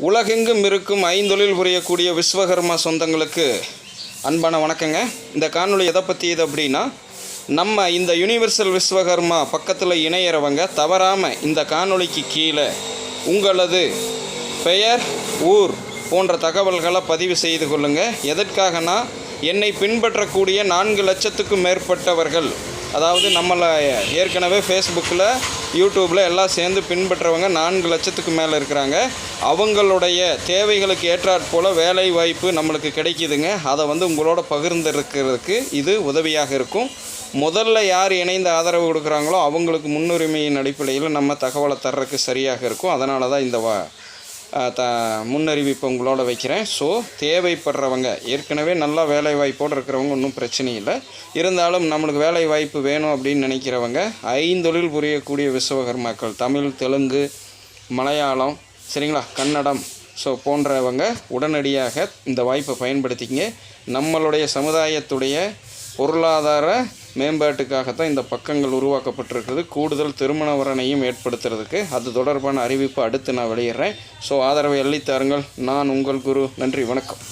உலகெங்கும் இருக்கும் ஐந்தொழில் புரியக்கூடிய விஸ்வகர்மா சொந்தங்களுக்கு அன்பான வணக்கங்க. இந்த காணொளி எதை பற்றி இது அப்படின்னா, நம்ம இந்த யூனிவர்சல் விஸ்வகர்மா பக்கத்தில் இணையிறவங்க தவறாமல் இந்த காணொளிக்கு கீழே உங்களது பெயர், ஊர் போன்ற தகவல்களை பதிவு செய்து கொள்ளுங்கள். எதற்காகனா, என்னை பின்பற்றக்கூடிய 4 லட்சத்துக்கும் மேற்பட்டவர்கள், அதாவது நம்மளை ஏற்கனவே ஃபேஸ்புக்கில், யூடியூப்பில் எல்லாம் சேர்ந்து பின்பற்றவங்க 4 லட்சத்துக்கு மேலே இருக்கிறாங்க. அவங்களுடைய தேவைகளுக்கு ஏற்றாற்போல் வேலை வாய்ப்பு நம்மளுக்கு கிடைக்கிதுங்க. அதை உங்களோட பகிர்ந்துருக்கிறதுக்கு இது உதவியாக இருக்கும். முதல்ல யார் இணைந்து ஆதரவு கொடுக்குறாங்களோ அவங்களுக்கு முன்னுரிமையின் அடிப்படையில் நம்ம தகவலை தர்றதுக்கு சரியாக இருக்கும். அதனால தான் இந்த முன்னறிவிப்பு உங்களோட வைக்கிறேன். ஸோ தேவைப்படுறவங்க, ஏற்கனவே நல்லா வேலை வாய்ப்போடு இருக்கிறவங்க ஒன்றும் பிரச்சனை இல்லை. இருந்தாலும் நம்மளுக்கு வேலை வாய்ப்பு வேணும் அப்படின்னு நினைக்கிறவங்க, ஐந்தொழில் புரியக்கூடிய விஸ்வகர்மாக்கள், தமிழ், தெலுங்கு, மலையாளம், சரிங்களா, கன்னடம், ஸோ போன்றவங்க உடனடியாக இந்த வாய்ப்பை பயன்படுத்திங்க. நம்மளுடைய சமுதாயத்துடைய பொருளாதார மேம்பாட்டுக்காகத்தான் இந்த பக்கங்கள் உருவாக்கப்பட்டிருக்கிறது. கூடுதல் திருமண வரணையும் ஏற்படுத்துறதுக்கு. அது தொடர்பான அறிவிப்பு அடுத்து நான் வெளியிடுறேன். ஸோ ஆதரவை அளித்தாருங்கள். நான் உங்கள் குரு. நன்றி, வணக்கம்.